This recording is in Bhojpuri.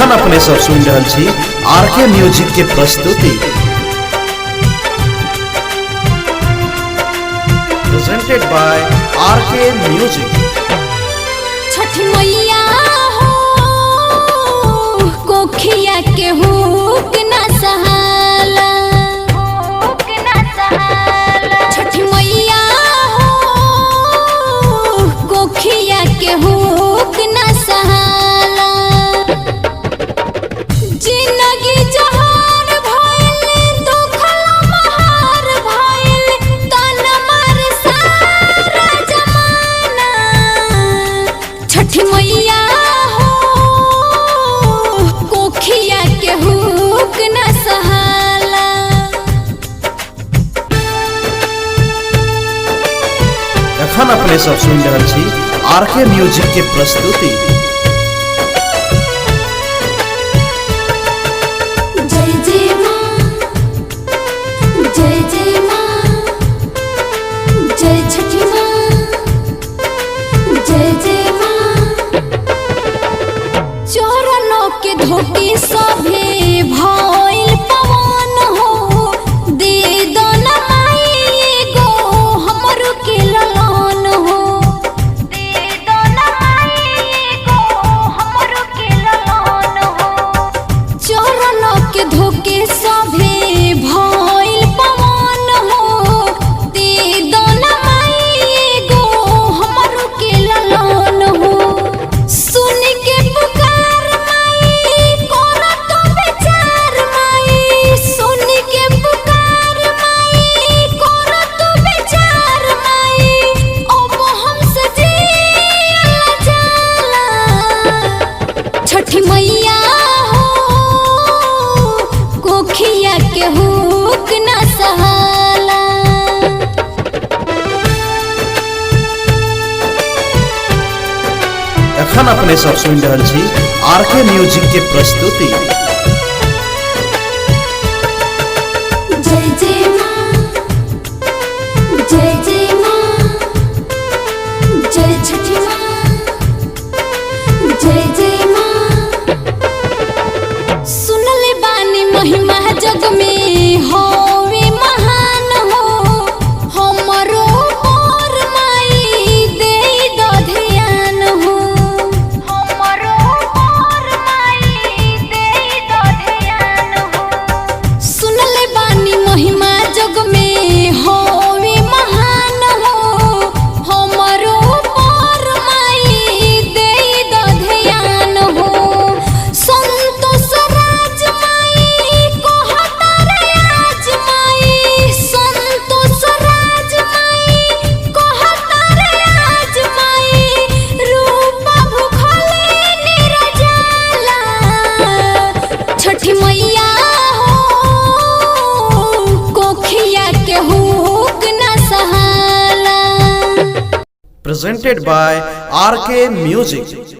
एखन अपने सब सुन रहल छी आरके म्यूजिक के प्रस्तुति presented by आरके म्यूजिक। छठी मैया हो कोखिया के हुक ना सहाला, छठी मैया हो कोखिया के हुक ना सहाला। जिंदगी जहान भइल दुखल महार भइल तन मार सारा जमाना। छठी मैया हो कोखिया के हुक ना सहाला। एखन अपने सब सुन रहल छी आरके म्यूजिक के प्रस्तुति जय जय माँ, जय जय माँ, जय छठी माँ, जय जय माँ। चरणों के धोती सभे भइल पवन हो, दे दो ना माई गो हमरो के ललन हो, दे दो ना माई गो हमरो के ललन हो। चरणों के धोके सभे भइल पवन हो, दे दो ना माई गो हमरो के ललन हो। सुन के पुकार माई करत विचार माई, सुन के पुकार माई करत विचार माई। अब हमसे जिया जाला, छठी मैया हो कोखिया के हुक ना सहाला। एखन अपने सब सुन रहल छी आरके म्यूजिक के प्रस्तुति जय जय माँ, जय जय माँ, जय छठी माँ, जय जय माँ। सुनले बानी महिमा जग में होवे महान हो, हमरो मोर माई दे दो ध्यान हो, हमरो मोर माई दे दो ध्यान हो। सुनले बानी महिमा जग में होवे महान हो, हमरो मोर माई दे दो ध्यान हो। संतोष राज माई कहता राज माई, संतोष राज माई कहता राज माई। रूप भूखले निरजाला, छठी मैया हो कोखिया के हुक ना सहाला। presented by RK music.